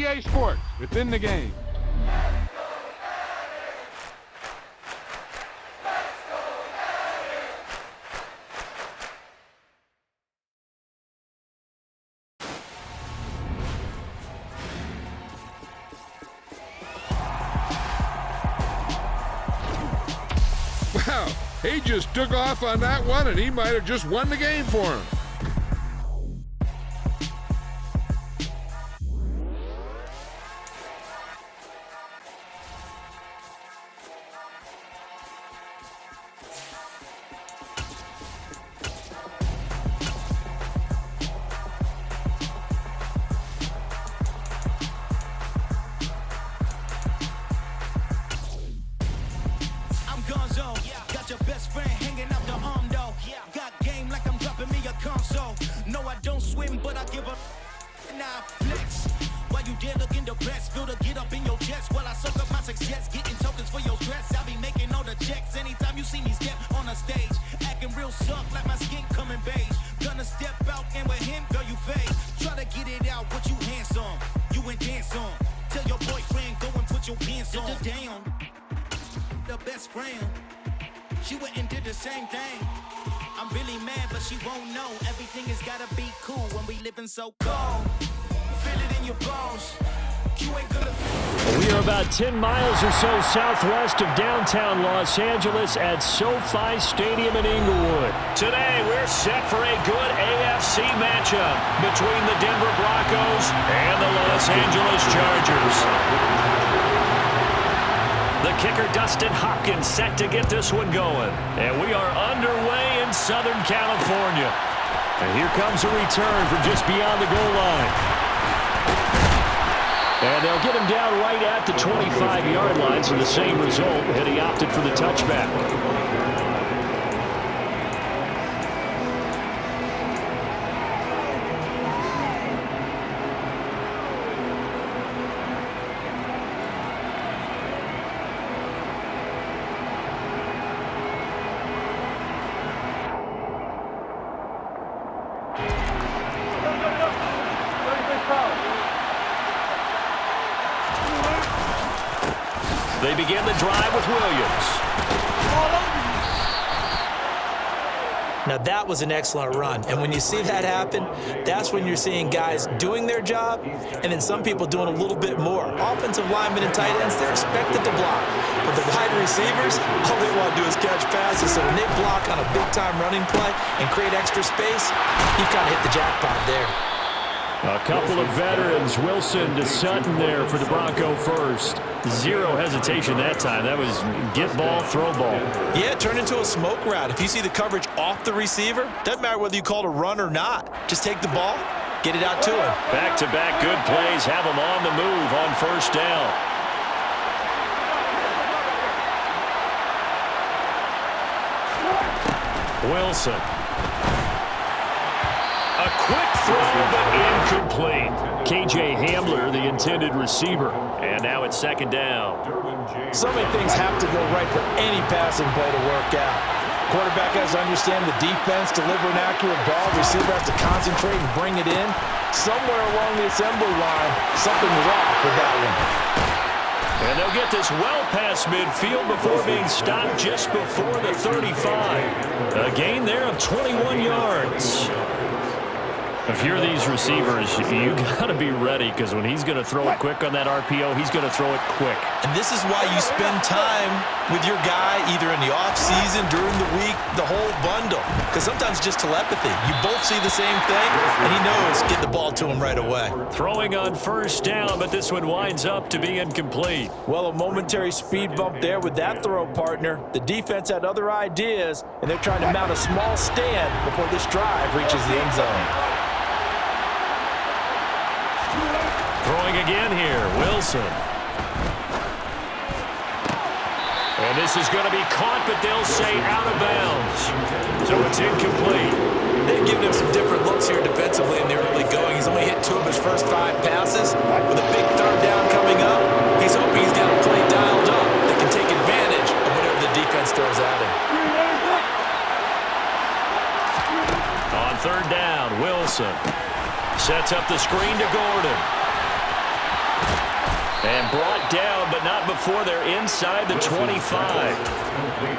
EA Sports. It's in the game. Wow, he just took off on that one, and he might have just won the game for him. She went and did the same thing. I'm really mad, but she won't know. Everything has gotta be cool when we living so cold. Feel it in your bones. You ain't gonna. We are about 10 miles or so southwest of downtown Los Angeles at SoFi Stadium in Inglewood. Today, we're set for a good AFC matchup between the Denver Broncos and the Los Angeles Chargers. The kicker, Dustin Hopkins, set to get this one going. And we are underway in Southern California. And here comes a return from just beyond the goal line. And they'll get him down right at the 25-yard line, so the same result, and he opted for the touchback. They begin the drive with Williams. Now that was an excellent run, and when you see that happen, that's when you're seeing guys doing their job, and then some people doing a little bit more. Offensive linemen and tight ends, they're expected to block, but the wide receivers, all they want to do is catch passes, so when they block on a big-time running play and create extra space, you kind of hit the jackpot there. A couple of veterans, Wilson to Sutton there for the Bronco first. Zero hesitation that time. That was get ball, throw ball. Yeah, turn into a smoke route. If you see the coverage off the receiver, doesn't matter whether you call it a run or not. Just take the ball, get it out to him. Back-to-back good plays, have him on the move on first down. Wilson. A quick throw, but incomplete. K.J. Hamler, the intended receiver. And now it's second down. So many things have to go right for any passing play to work out. Quarterback has to understand the defense, deliver an accurate ball. Receiver has to concentrate and bring it in. Somewhere along the assembly line, something was off with that one. And they'll get this well past midfield before being stopped just before the 35. A gain there of 21 yards. If you're these receivers, you got to be ready, because when he's going to throw it quick on that RPO, he's going to throw it quick. And this is why you spend time with your guy either in the offseason, during the week, the whole bundle. Because sometimes just telepathy. You both see the same thing, and he knows get the ball to him right away. Throwing on first down, but this one winds up to be incomplete. Well, a momentary speed bump there with that throw, partner. The defense had other ideas, and they're trying to mount a small stand before this drive reaches the end zone. Throwing again here, Wilson. And this is going to be caught, but they'll say out of bounds. So it's incomplete. They've given him some different looks here defensively in the early going. He's only hit 2 of his first 5 passes. With a big third down coming up, he's hoping he's got a play dialed up that can take advantage of whatever the defense throws at him. On third down, Wilson sets up the screen to Gordon. And brought down, but not before they're inside the 25.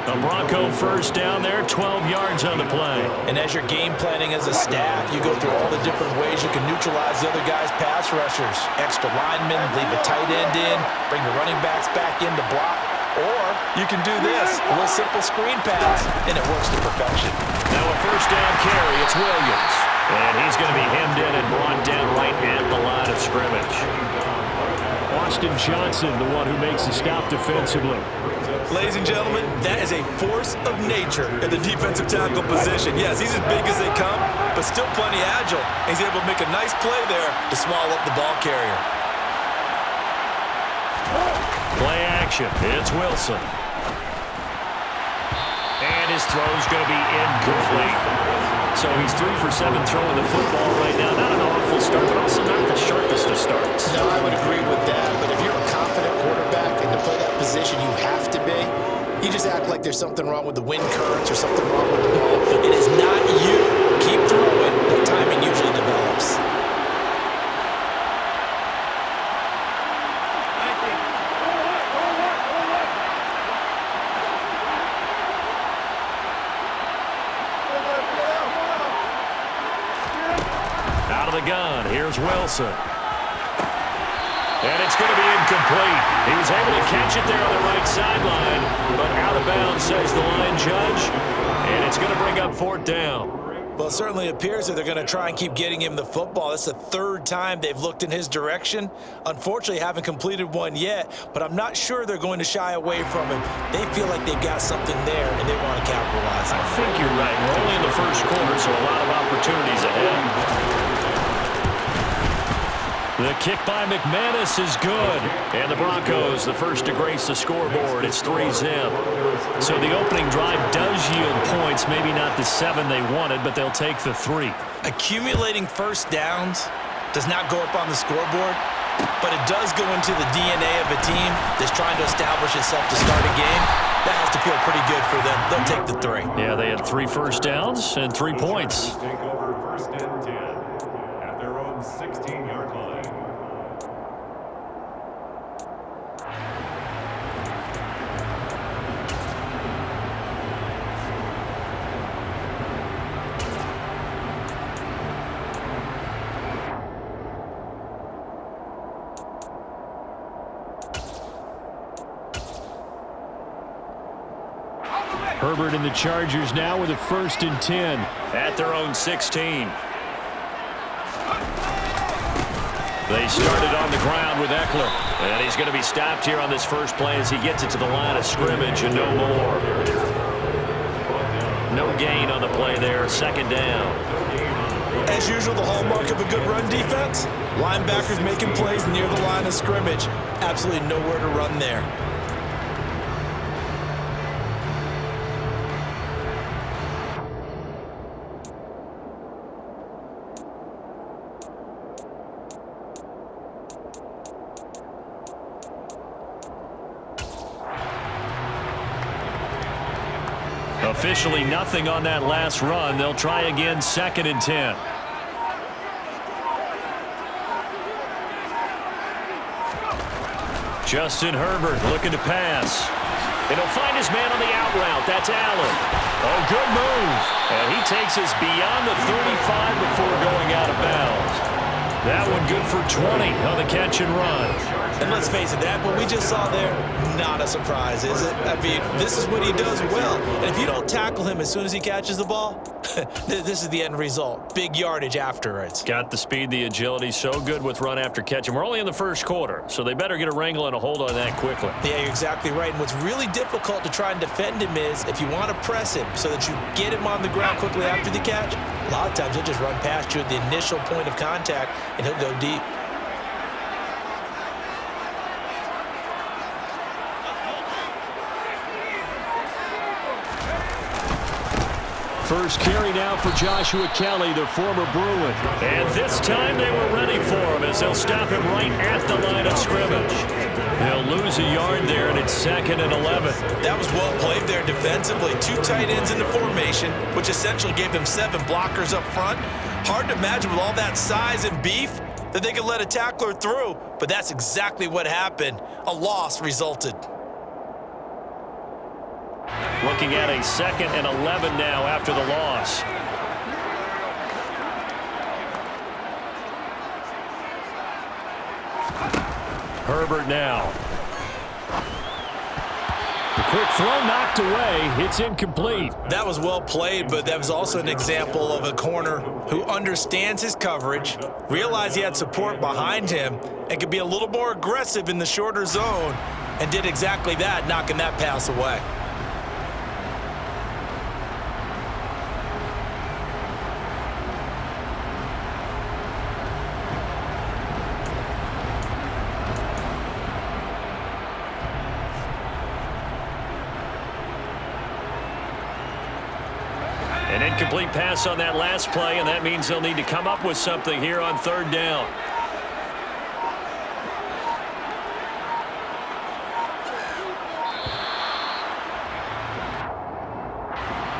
A Bronco first down there, 12 yards on the play. And as you're game planning as a staff, you go through all the different ways you can neutralize the other guy's pass rushers. Extra linemen, leave a tight end in, bring the running backs back in to block. Or you can do this, a little simple screen pass, and it works to perfection. Now a first down carry, it's Williams. And he's going to be hemmed in and brought down right at the line of scrimmage. Austin Johnson, the one who makes the stop defensively. Ladies and gentlemen, that is a force of nature in the defensive tackle position. Yes, he's as big as they come, but still plenty agile. He's able to make a nice play there to swallow up the ball carrier. Play action. It's Wilson. And his throw's going to be incomplete. So he's 3 for 7 throwing the football right now. Not an awful start, but also not the sharpest of starts. No, I would agree with that. But if you're a confident quarterback and to play that position you have to be, you just act like there's something wrong with the wind currents or something wrong with the ball. It is not you. Keep throwing. The timing usually develops. The gun. Here's Wilson. And it's going to be incomplete. He was able to catch it there on the right sideline, but out of bounds, says the line judge. And it's going to bring up 4th down. Well, it certainly appears that they're going to try and keep getting him the football. That's the 3rd time they've looked in his direction. Unfortunately, haven't completed one yet, but I'm not sure they're going to shy away from him. They feel like they've got something there, and they want to capitalize on it. I think you're right. We're only in the first quarter, so a lot of opportunities ahead. The kick by McManus is good. And the Broncos, the first to grace the scoreboard. It's 3-zip. So the opening drive does yield points. Maybe not the 7 they wanted, but they'll take the 3. Accumulating first downs does not go up on the scoreboard, but it does go into the DNA of a team that's trying to establish itself to start a game. That has to feel pretty good for them. They'll take the 3. Yeah, they had 3 first downs and 3 points. Take over 1st and 10 at their own 16-yard line. Herbert and the Chargers now with a 1st and 10 at their own 16. They started on the ground with Eckler, and he's going to be stopped here on this first play as he gets it to the line of scrimmage and no more. No gain on the play there, 2nd down. As usual, the hallmark of a good run defense, linebackers making plays near the line of scrimmage. Absolutely nowhere to run there. Officially nothing on that last run. They'll try again, 2nd and 10. Justin Herbert looking to pass. And he'll find his man on the out route. That's Allen. Oh, good move. And he takes us beyond the 35 before going out of bounds. That one good for 20 on the catch and run. And let's face it, that what we just saw there, not a surprise, is it? I mean, this is what he does well. And if you don't tackle him as soon as he catches the ball, this is the end result. Big yardage afterwards. Got the speed, the agility, so good with run after catch. And we're only in the first quarter, so they better get a wrangle and a hold on that quickly. Yeah, you're exactly right. And what's really difficult to try and defend him is if you want to press him so that you get him on the ground quickly after the catch, a lot of times he'll just run past you at the initial point of contact, and he'll go deep. First carry now for Joshua Kelly, the former Bruin. And this time they were ready for him as they'll stop him right at the line of scrimmage. They'll lose a yard there, and it's 2nd and 11. That was well played there defensively. 2 tight ends in the formation, which essentially gave them 7 blockers up front. Hard to imagine with all that size and beef, that they could let a tackler through, but that's exactly what happened. A loss resulted. Looking at a 2nd and 11 now after the loss. Herbert now. The quick throw knocked away. It's incomplete. That was well played, but that was also an example of a corner who understands his coverage, realized he had support behind him, and could be a little more aggressive in the shorter zone, and did exactly that, knocking that pass away. An incomplete pass on that last play, and that means they'll need to come up with something here on 3rd down.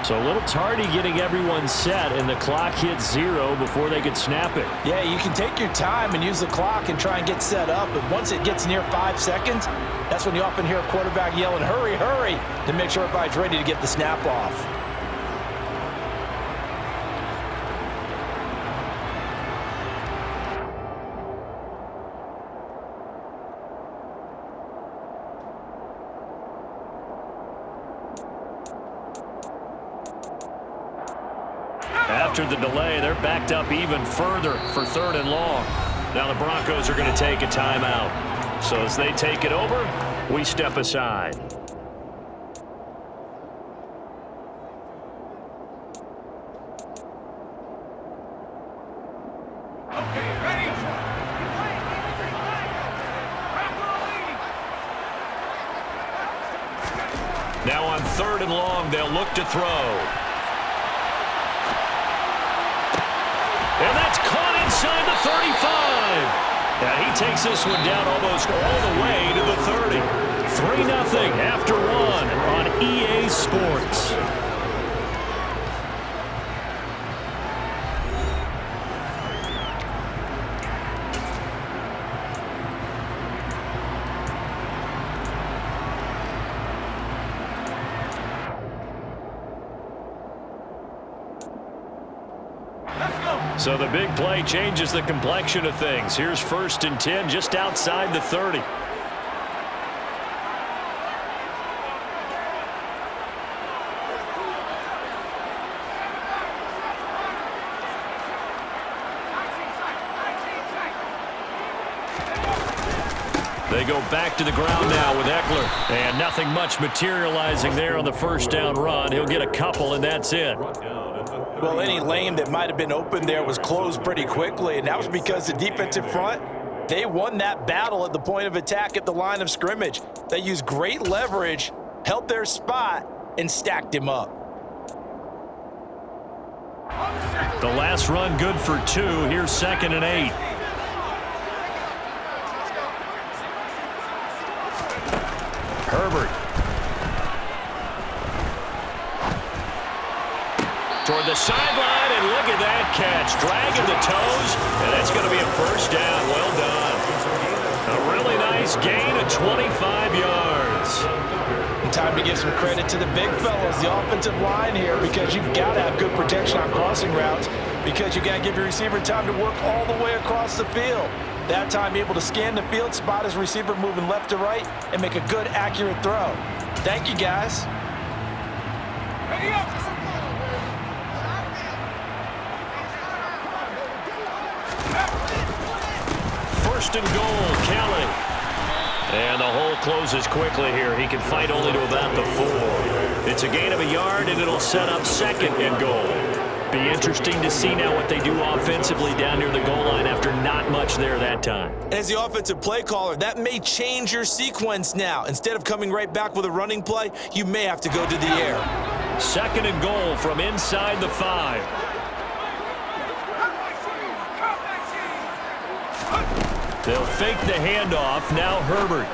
So a little tardy getting everyone set, and the clock hits 0 before they could snap it. Yeah, you can take your time and use the clock and try and get set up, but once it gets near 5 seconds, that's when you often hear a quarterback yelling, "Hurry, hurry," to make sure everybody's ready to get the snap off. After the delay, they're backed up even further for 3rd and long. Now the Broncos are going to take a timeout. So as they take it over, we step aside. Now on 3rd and long, they'll look to throw. And that's caught inside the 35. And he takes this one down almost all the way to the 30. 3-0 after 1 on EA Sports. So the big play changes the complexion of things. Here's 1st and 10 just outside the 30. They go back to the ground now with Eckler. And nothing much materializing there on the 1st down run. He'll get a couple, and that's it. Well, any lane that might have been open there was closed pretty quickly, and that was because the defensive front, they won that battle at the point of attack at the line of scrimmage. They used great leverage, held their spot, and stacked him up. The last run good for 2. Here's 2nd and 8. Herbert. Toward the sideline, and look at that catch. Dragging the toes, and that's going to be a 1st down. Well done. A really nice gain of 25 yards. And time to give some credit to the big fellas, the offensive line here, because you've got to have good protection on crossing routes, because you got to give your receiver time to work all the way across the field. That time able to scan the field, spot his receiver moving left to right, and make a good, accurate throw. Thank you, guys. First and goal, Kelly. And the hole closes quickly here. He can fight only to about the 4. It's a gain of a yard, and it'll set up 2nd and goal. Be interesting to see now what they do offensively down near the goal line after not much there that time. As the offensive play caller, that may change your sequence now. Instead of coming right back with a running play, you may have to go to the air. 2nd and goal from inside the 5. They'll fake the handoff. Now Herbert.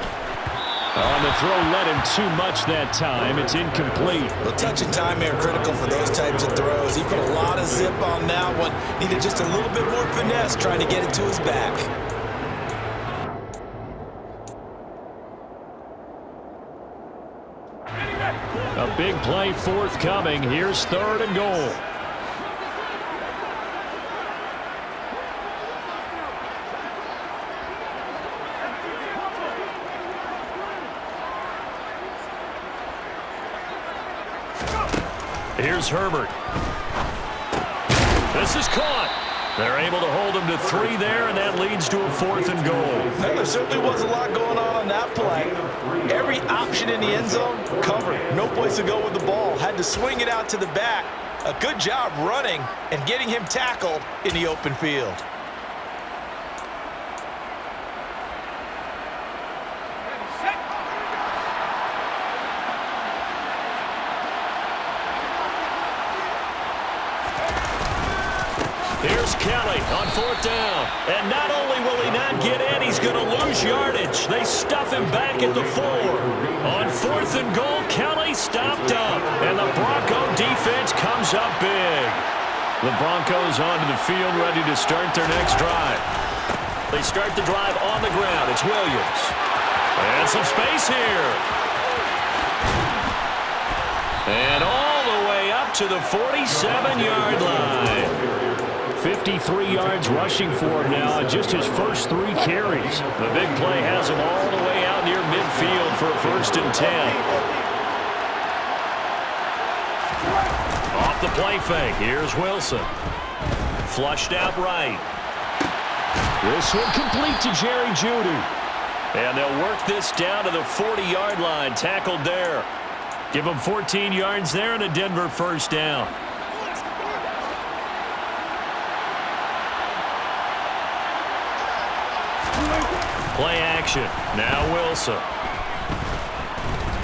On the throw, led him too much that time. It's incomplete. Well, touch and time are critical for those types of throws. He put a lot of zip on that one. Needed just a little bit more finesse trying to get it to his back. A big play forthcoming. Here's 3rd and goal. Here's Herbert. This is caught. They're able to hold him to 3 there, and that leads to a 4th and goal. There certainly was a lot going on that play. Every option in the end zone covered. No place to go with the ball. Had to swing it out to the back. A good job running and getting him tackled in the open field. Here's Kelly on 4th down. And not only will he not get in, he's going to lose yardage. They stuff him back at the 4. On 4th and goal, Kelly stopped up. And the Bronco defense comes up big. The Broncos onto the field, ready to start their next drive. They start the drive on the ground. It's Williams. And some space here. And all the way up to the 47-yard line. 53 yards rushing for him now on just his first 3 carries. The big play has him all the way out near midfield for a 1st and 10. Off the play fake. Here's Wilson. Flushed out right. This one complete to Jerry Jeudy. And they'll work this down to the 40-yard line. Tackled there. Give him 14 yards there and a Denver 1st down. Play action. Now Wilson.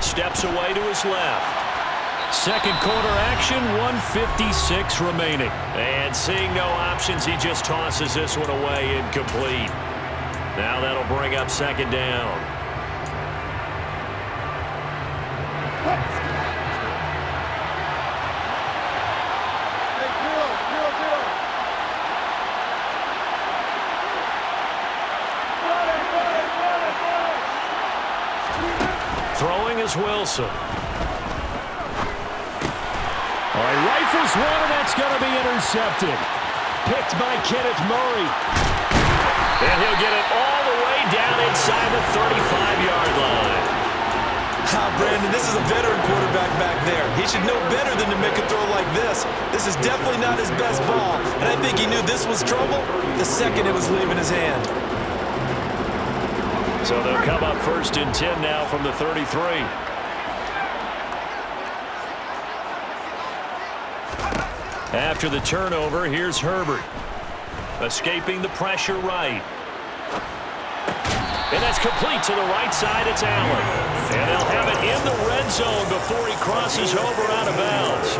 Steps away to his left. Second quarter action, 1:56 remaining. And seeing no options, he just tosses this one away incomplete. Now that'll bring up 2nd down. Throwing is Wilson. All right, rifles one, and that's going to be intercepted. Picked by Kenneth Murray. And he'll get it all the way down inside the 35-yard line. Brandon, this is a veteran quarterback back there. He should know better than to make a throw like this. This is definitely not his best ball, and I think he knew this was trouble the second it was leaving his hand. So they'll come up 1st and 10 now from the 33. After the turnover, here's Herbert. Escaping the pressure right. And that's complete to the right side. It's Allen. And they'll have it in the red zone before he crosses over out of bounds.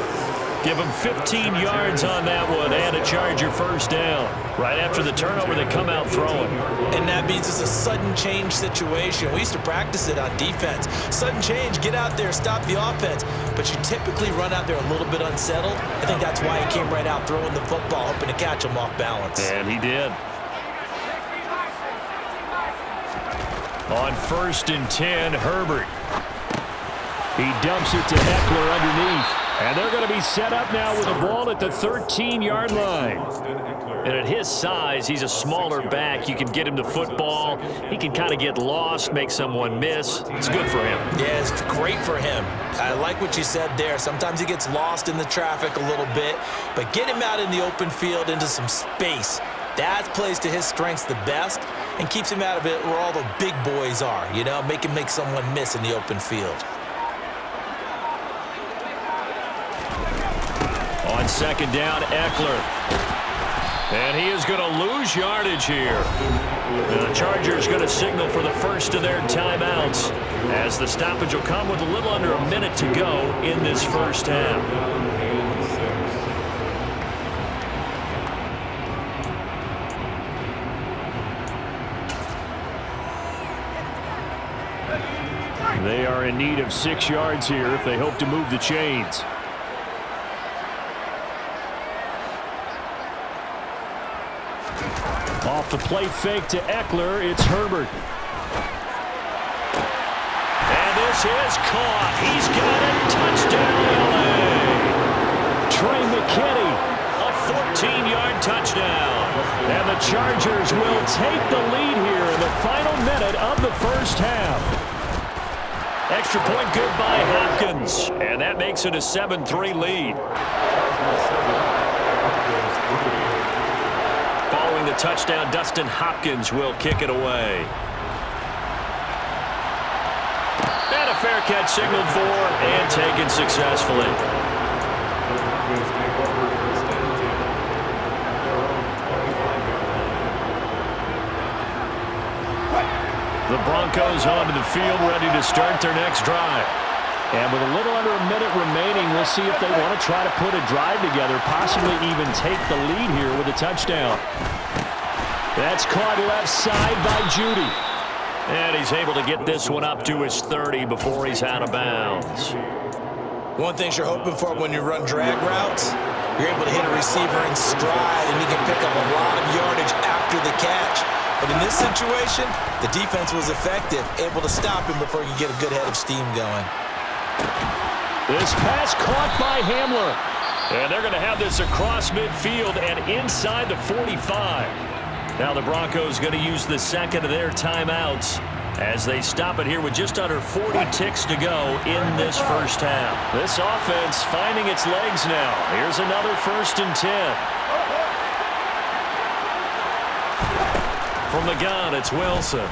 Give him 15 yards on that one and a Charger 1st down. Right after the turnover, they come out throwing. And that means it's a sudden change situation. We used to practice it on defense. Sudden change, get out there, stop the offense. But you typically run out there a little bit unsettled. I think that's why he came right out throwing the football, hoping to catch him off balance. And he did. On 1st and 10, Herbert. He dumps it to Eckler underneath. And they're going to be set up now with the ball at the 13-yard line. And at his size, he's a smaller back. You can get him the football. He can kind of get lost, make someone miss. It's good for him. Yeah, it's great for him. I like what you said there. Sometimes he gets lost in the traffic a little bit. But get him out in the open field into some space. That plays to his strengths the best and keeps him out of it where all the big boys are, you know, make him make someone miss in the open field. On 2nd down, Eckler. And he is going to lose yardage here. The Chargers going to signal for the first of their timeouts as the stoppage will come with a little under a minute to go in this 1st half. They are in need of 6 yards here if they hope to move the chains. Off the play fake to Eckler, it's Herbert. And this is caught. He's got it. Touchdown, LA. Trey McKinney, a 14-yard touchdown. And the Chargers will take the lead here in the final minute of the first half. Extra point good by Hopkins. And that makes it a 7-3 lead. Following the touchdown, Dustin Hopkins will kick it away. And a fair catch signaled for and taken successfully. The Broncos onto the field, ready to start their next drive. And with a little under a minute remaining, we'll see if they want to try to put a drive together, possibly even take the lead here with a touchdown. That's caught left side by Judy. And he's able to get this one up to his 30 before he's out of bounds. One thing you're hoping for when you run drag routes, you're able to hit a receiver in stride, and he can pick up a lot of yardage after the catch. But in this situation, the defense was effective, able to stop him before he could get a good head of steam going. This pass caught by Hamler. And they're going to have this across midfield and inside the 45. Now the Broncos going to use the second of their timeouts as they stop it here with just under 40 ticks to go in this first half. This offense finding its legs now. Here's another 1st and 10. From the gun, it's Wilson.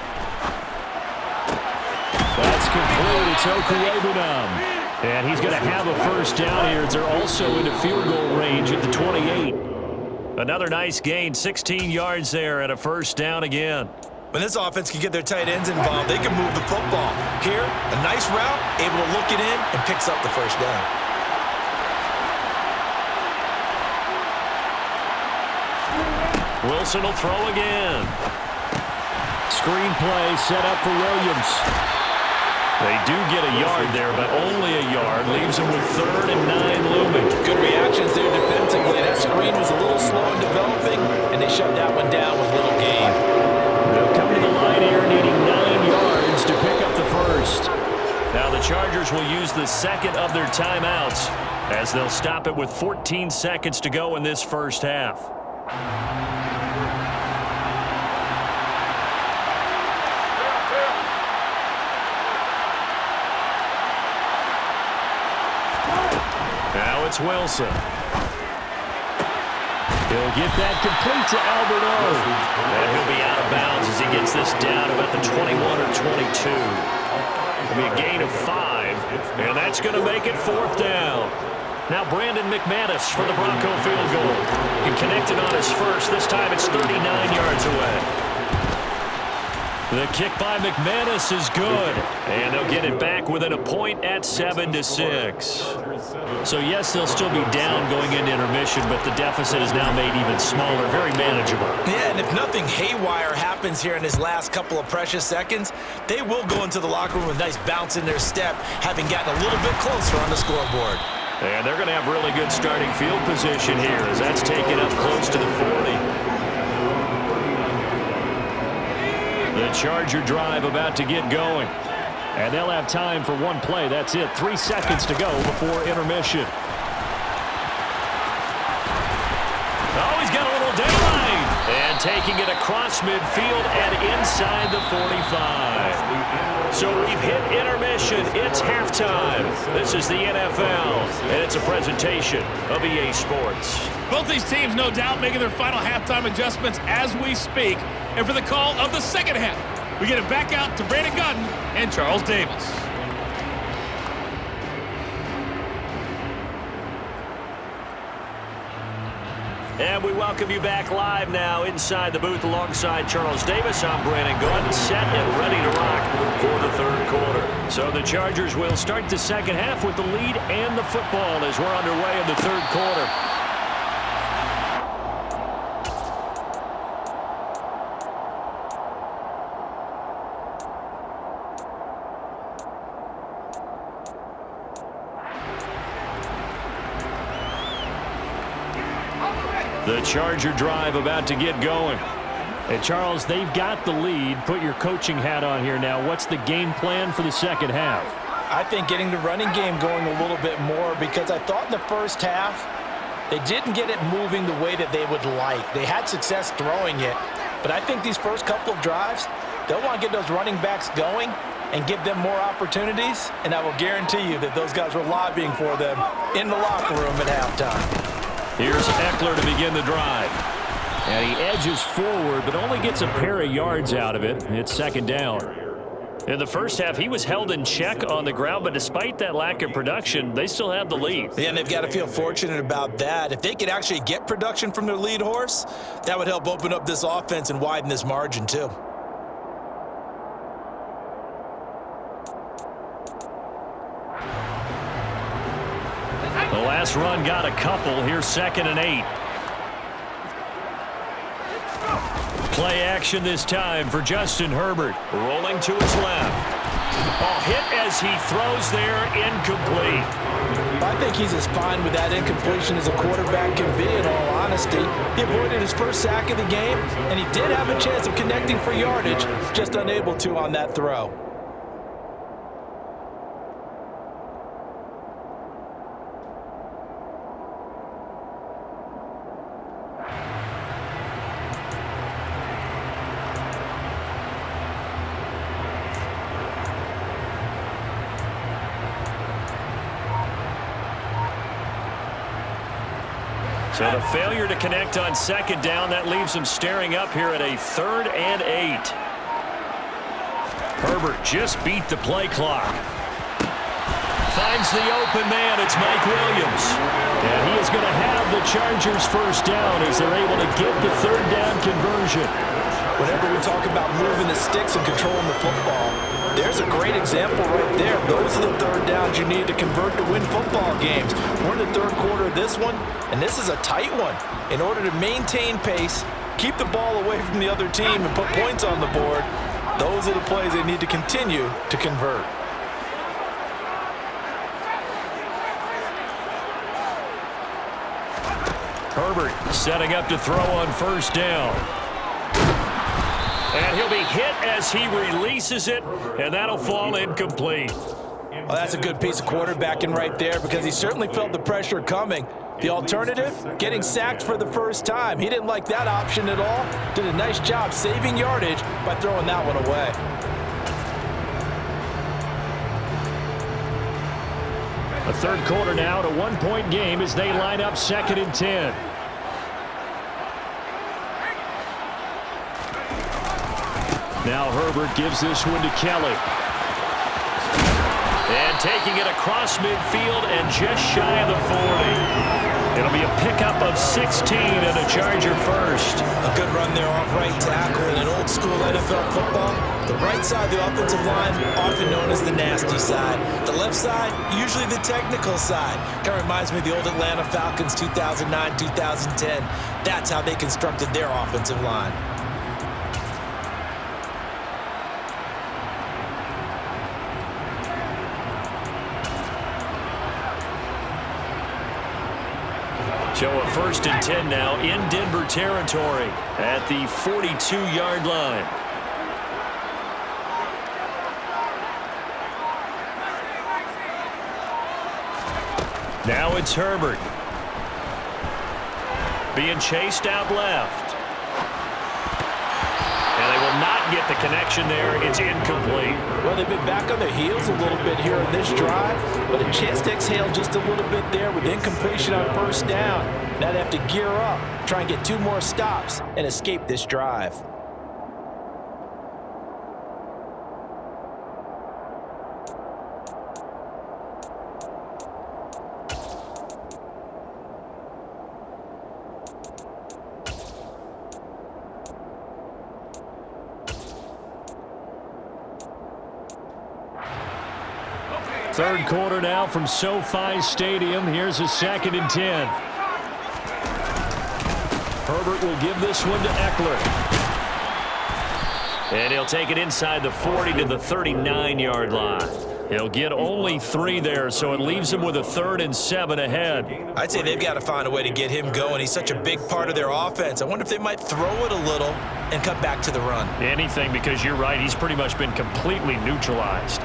That's complete. It's Okuwebunam. And he's going to have a first down here. They're also into field goal range at the 28. Another nice gain, 16 yards there, and a first down again. When this offense can get their tight ends involved, they can move the football. Here, a nice route, able to look it in, and picks up the first down. Wilson will throw again. Screen play set up for Williams. They do get a yard there, but only a yard. Leaves them with 3rd and 9 looming. Good reactions there defensively. That screen was a little slow in developing, and they shut that one down with little gain. They'll come to the line here needing 9 yards to pick up the first. Now the Chargers will use the second of their timeouts as they'll stop it with 14 seconds to go in this first half. Now it's Wilson. He'll get that complete to Albert O. And he'll be out of bounds as he gets this down about the 21 or 22. It'll be a gain of 5, and that's going to make it 4th down. Now Brandon McManus for the Bronco field goal. He connected on his first. This time it's 39 yards away. The kick by McManus is good, and they'll get it back within a point at 7-6. So yes, they'll still be down going into intermission, but the deficit is now made even smaller, very manageable. Yeah, and if nothing haywire happens here in his last couple of precious seconds, they will go into the locker room with a nice bounce in their step, having gotten a little bit closer on the scoreboard. And they're going to have really good starting field position here as that's taken up close to the 40. The Charger drive about to get going. And they'll have time for one play. That's it. 3 seconds to go before intermission. Oh, he's got a little daylight. And taking it across midfield and inside the 45. So we've hit intermission. It's halftime. This is the NFL, and it's a presentation of EA Sports. Both these teams, no doubt, making their final halftime adjustments as we speak. And for the call of the second half, we get it back out to Brandon Gunn and Charles Davis. And we welcome you back live now inside the booth alongside Charles Davis. I'm Brandon Gunn, set and ready to rock for the third quarter. So the Chargers will start the second half with the lead and the football as we're underway in the third quarter. The Charger drive about to get going. And Charles, they've got the lead. Put your coaching hat on here now. What's the game plan for the second half? I think getting the running game going a little bit more, because I thought in the first half they didn't get it moving the way that they would like. They had success throwing it, but I think these first couple of drives, they'll want to get those running backs going and give them more opportunities, and I will guarantee you that those guys were lobbying for them in the locker room at halftime. Here's Eckler to begin the drive. And he edges forward, but only gets a pair of yards out of it. It's second down. In the first half, he was held in check on the ground, but despite that lack of production, they still have the lead. Yeah, and they've got to feel fortunate about that. If they could actually get production from their lead horse, that would help open up this offense and widen this margin too. The last run got a couple. Here's 2nd and 8. Play action this time for Justin Herbert. Rolling to his left. Hit as he throws there, incomplete. I think he's as fine with that incompletion as a quarterback can be, in all honesty. He avoided his first sack of the game, and he did have a chance of connecting for yardage, just unable to on that throw. So the failure to connect on 2nd down, that leaves him staring up here at a 3rd and 8. Herbert just beat the play clock. Finds the open man. It's Mike Williams. And he is going to have the Chargers first down as they're able to get the 3rd down conversion. Whenever we talk about moving the sticks and controlling the football, there's a great example right there. Those are the 3rd downs you need to convert to win football games. We're in the 3rd quarter of this one, and this is a tight one. In order to maintain pace, keep the ball away from the other team, and put points on the board, those are the plays they need to continue to convert. Herbert setting up to throw on 1st down. And he'll be hit as he releases it, and that'll fall incomplete. Well, that's a good piece of quarterbacking right there, because he certainly felt the pressure coming. The alternative, getting sacked for the first time. He didn't like that option at all. Did a nice job saving yardage by throwing that one away. A 3rd quarter now, to 1-point game as they line up 2nd and 10. Now Herbert gives this one to Kelly. And taking it across midfield and just shy of the 40. It'll be a pickup of 16 and a Charger first. A good run there off right tackle in an old school NFL football. The right side of the offensive line, often known as the nasty side. The left side, usually the technical side. Kind of reminds me of the old Atlanta Falcons 2009, 2010. That's how they constructed their offensive line. So a 1st and 10 now in Denver territory at the 42-yard line. Now it's Herbert. Being chased out left. And they will not get the connection there. It's incomplete. Well, they've been back on their heels a little bit here on this drive, but a chance to exhale just a little bit there with incompletion on 1st down. Now they have to gear up, try and get 2 more stops, and escape this drive. Third quarter now from SoFi Stadium. Here's a 2nd and 10. Herbert will give this one to Eckler. And he'll take it inside the 40 to the 39-yard line. He'll get only 3 there, so it leaves him with a 3rd and 7 ahead. I'd say they've got to find a way to get him going. He's such a big part of their offense. I wonder if they might throw it a little and cut back to the run. Anything, because you're right, he's pretty much been completely neutralized.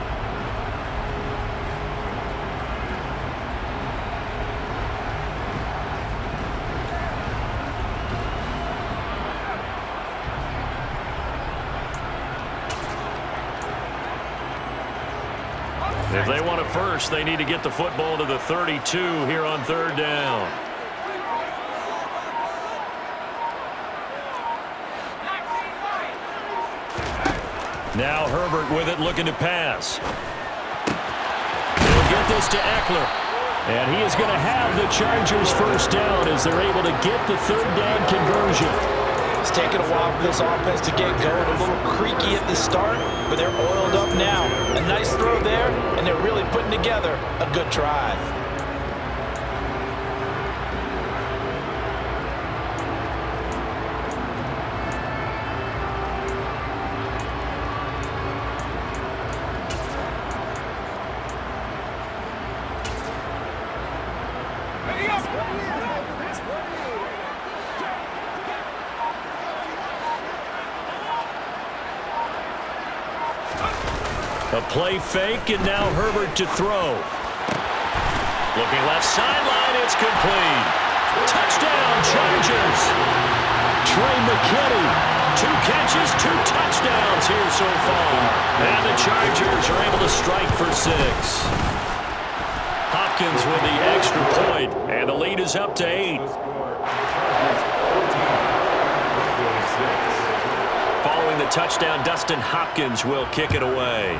If they want it first, they need to get the football to the 32 here on 3rd down. Now Herbert with it, looking to pass. He'll get this to Eckler. And he is going to have the Chargers first down as they're able to get the 3rd down conversion. It's taken a while for this offense to get going. A little creaky at the start, but they're oiled up now. A nice throw there, and they're really putting together a good drive. A play fake, and now Herbert to throw. Looking left sideline, it's complete. Touchdown, Chargers. Trey McKinney, 2 catches, 2 touchdowns here so far. And the Chargers are able to strike for 6. Hopkins with the extra point, and the lead is up to 8. Following the touchdown, Dustin Hopkins will kick it away.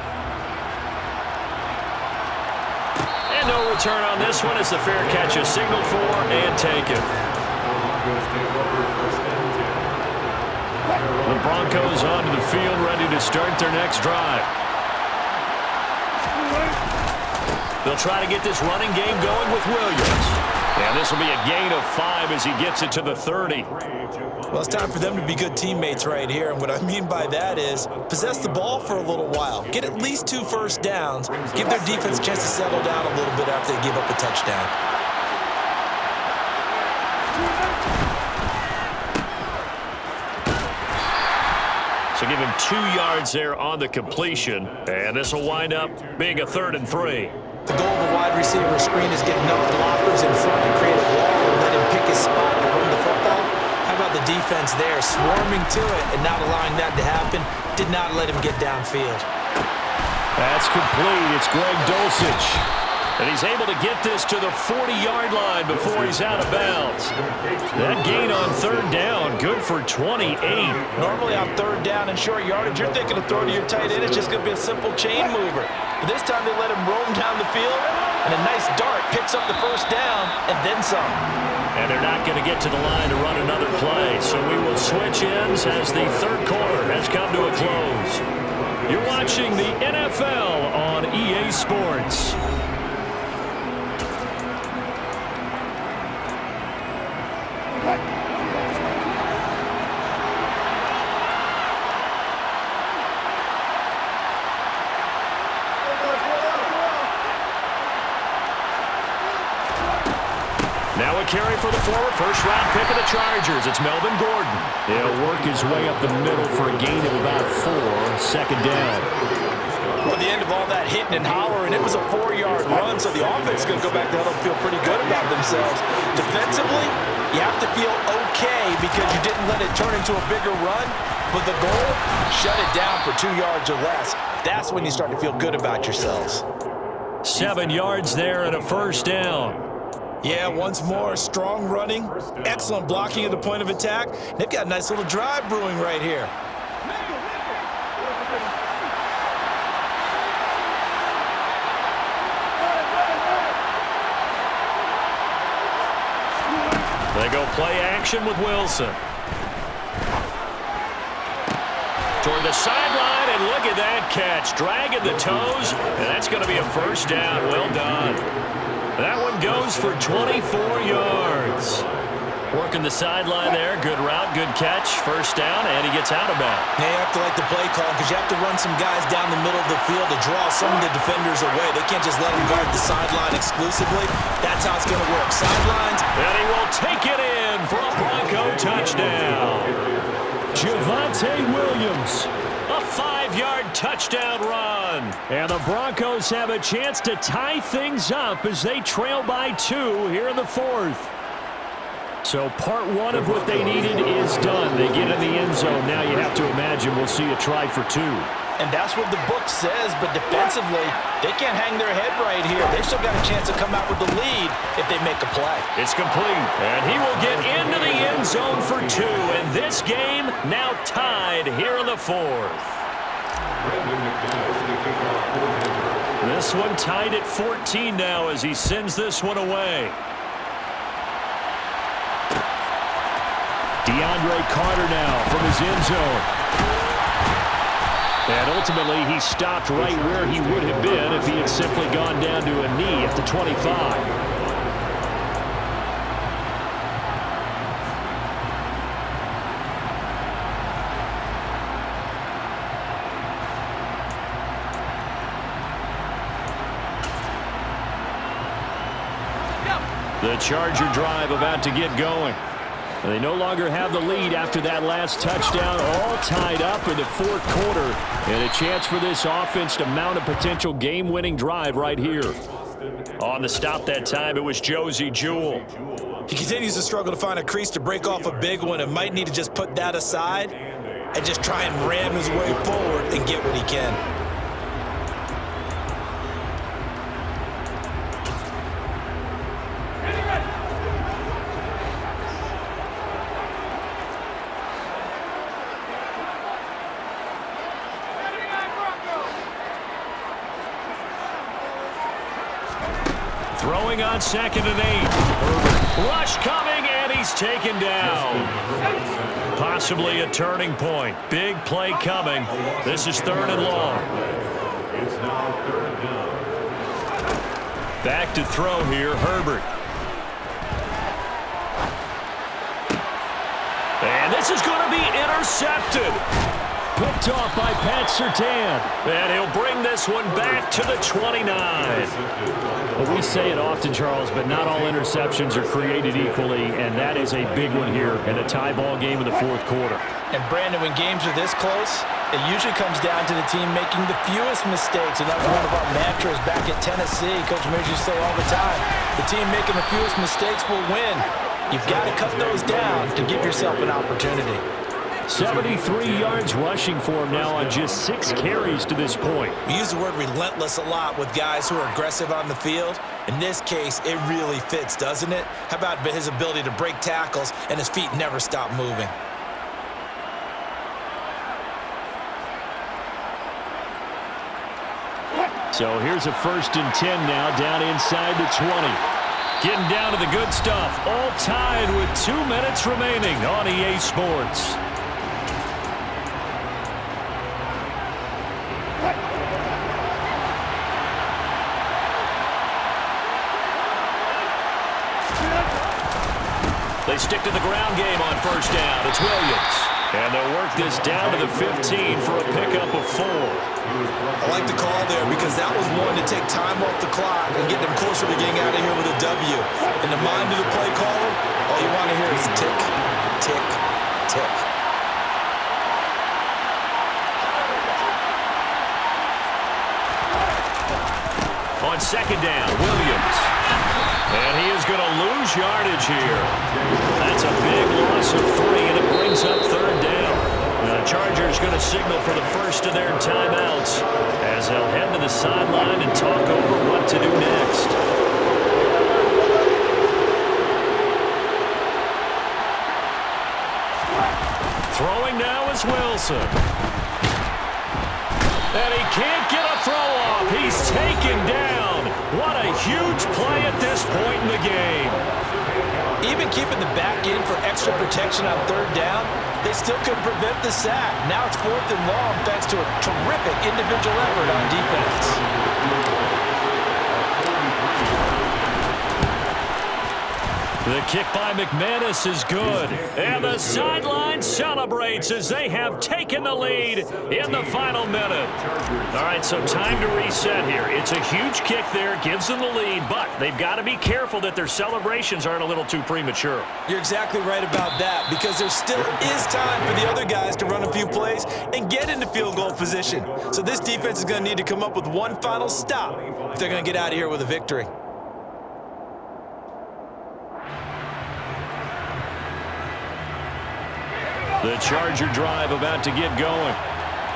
And no return on this one as the fair catch is signaled for and taken. The Broncos onto the field, ready to start their next drive. They'll try to get this running game going with Williams. And this will be a gain of 5 as he gets it to the 30. Well, it's time for them to be good teammates right here. And what I mean by that is possess the ball for a little while. Get at least 2 first downs. Give their defense a chance to settle down a little bit after they give up a touchdown. So give him 2 yards there on the completion. And this will wind up being a 3rd and 3. The goal of a wide receiver screen is get enough blockers in front and create a wall and let him pick his spot to run the football. How about the defense there, swarming to it and not allowing that to happen? Did not let him get downfield. That's complete. It's Greg Dulcich. And he's able to get this to the 40-yard line before he's out of bounds. That gain on 3rd down, good for 28. Normally on 3rd down and short yardage, you're thinking of throwing to your tight end. It's just going to be a simple chain mover. But this time they let him roam down the field, and a nice dart picks up the first down and then some. And they're not going to get to the line to run another play. So we will switch ends as the 3rd quarter has come to a close. You're watching the NFL on EA Sports. Now a carry for the former first-round pick of the Chargers. It's Melvin Gordon. He'll work his way up the middle for a gain of about 4, 2nd down. Well, the end of all that hitting and hollering, it was a 4-yard run, so the offense is going to go back to hell and feel pretty good about themselves. Defensively, you have to feel okay because you didn't let it turn into a bigger run, but the goal, shut it down for 2 yards or less. That's when you start to feel good about yourselves. 7 yards there and a first down. Yeah, once more, strong running, excellent blocking at the point of attack. They've got a nice little drive brewing right here. They go play action with Wilson. Toward the sideline, and look at that catch. Dragging the toes, and that's going to be a first down. Well done. That one goes for 24 yards. Working the sideline there. Good route, good catch. First down, and he gets out of bounds. They have to like the play call because you have to run some guys down the middle of the field to draw some of the defenders away. They can't just let them guard the sideline exclusively. That's how it's going to work. Sidelines. And he will take it in for a Bronco touchdown. Javonte Williams. A 5-yard touchdown run. And the Broncos have a chance to tie things up as they trail by 2 here in the 4th. So part 1 of what they needed is done. They get in the end zone. Now you have to imagine we'll see a try for 2. And that's what the book says, but defensively, they can't hang their head right here. They've still got a chance to come out with the lead if they make a play. It's complete, and he will get into the end zone for 2. And this game now tied here in the 4th. This one tied at 14 now as he sends this one away. DeAndre Carter now from his end zone. And ultimately, he stopped right where he would have been if he had simply gone down to a knee at the 25. The Charger drive about to get going. They no longer have the lead after that last touchdown, all tied up in the 4th quarter. And a chance for this offense to mount a potential game-winning drive right here. On the stop that time, it was Josie Jewell. He continues to struggle to find a crease to break off a big one and might need to just put that aside and just try and ram his way forward and get what he can. Throwing on 2nd and 8. Rush coming, and he's taken down. Possibly a turning point. Big play coming. This is 3rd and long. It's now 3rd down. Back to throw here, Herbert. And this is going to be intercepted. Picked off by Pat Surtain. And he'll bring this one back to the 29. Well, we say it often, Charles, but not all interceptions are created equally, and that is a big one here in a tie ball game in the 4th quarter. And, Brandon, when games are this close, it usually comes down to the team making the fewest mistakes, and that was one of our mantras back at Tennessee. Coach Mears used to say all the time, the team making the fewest mistakes will win. You've got to cut those down to give yourself an opportunity. 73 yards rushing for him now on just 6 carries to this point. We use the word relentless a lot with guys who are aggressive on the field. In this case, it really fits, doesn't it? How about his ability to break tackles and his feet never stop moving? So here's a 1st and 10 now down inside the 20. Getting down to the good stuff. All tied with 2 minutes remaining on EA Sports. They stick to the ground game on 1st down. It's Williams. And they'll work this down to the 15 for a pickup of 4. I like the call there because that was one to take time off the clock and get them closer to getting out of here with a W. In the mind of the play caller, all you want to hear is tick, tick, tick. On 2nd down, Williams. And he is going to lose yardage here. That's a big loss of 3, and it brings up 3rd down. The Chargers going to signal for the first of their timeouts as they'll head to the sideline and talk over what to do next. Throwing now is Wilson. And he can't get a throw off. He's taken down. What a huge play at this point in the game. Even keeping the back in for extra protection on 3rd down, they still couldn't prevent the sack. Now it's 4th and long thanks to a terrific individual effort on defense. The kick by McManus is good. And the sideline celebrates as they have taken the lead in the final minute. All right, so time to reset here. It's a huge kick there, gives them the lead, but they've got to be careful that their celebrations aren't a little too premature. You're exactly right about that, because there still is time for the other guys to run a few plays and get into field goal position. So this defense is going to need to come up with one final stop if they're going to get out of here with a victory. The Charger drive about to get going.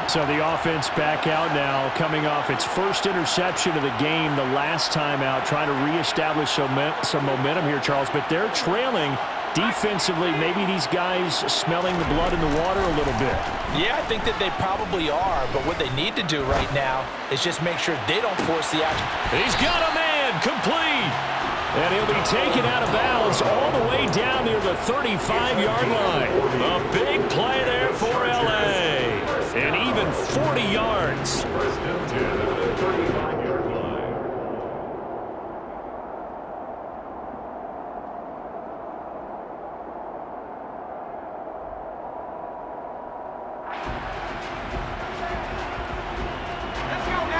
So the offense back out now, coming off its first interception of the game the last time out, trying to reestablish some momentum here, Charles. But they're trailing defensively. Maybe these guys smelling the blood in the water a little bit. Yeah, I think that they probably are, but what they need to do right now is just make sure they don't force the action. He's got a man, complete. And he'll be taken out of bounds all the way down near the 35-yard line. A big play there for L.A. And even 40 yards. First and 10 at the 35-yard line.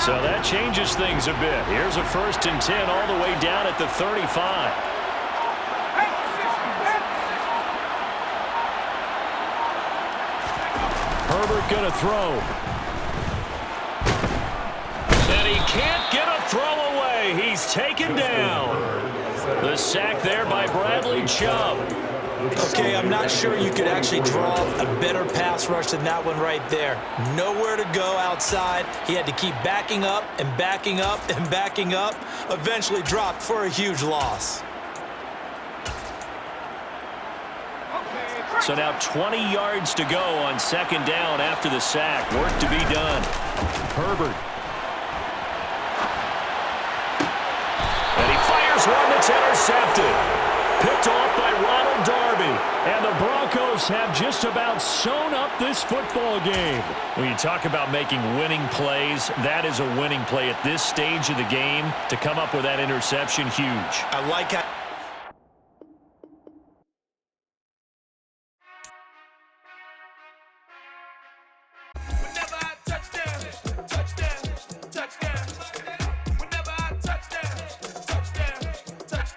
So that changes things a bit. Here's a first and 10 all the way down at the 35. Herbert going to throw. And he can't get a throw away. He's taken down. The sack there by Bradley Chubb. Okay, I'm not sure you could actually draw a better pass rush than that one right there. Nowhere to go outside. He had to keep backing up and backing up and backing up. Eventually dropped for a huge loss. So now 20 yards to go on second down after the sack. Work to be done. Herbert. And he fires one that's intercepted. Picked off by Ronald Darby. And the Broncos have just about sewn up this football game. When you talk about making winning plays, that is a winning play at this stage of the game. To come up with that interception, huge. I like how...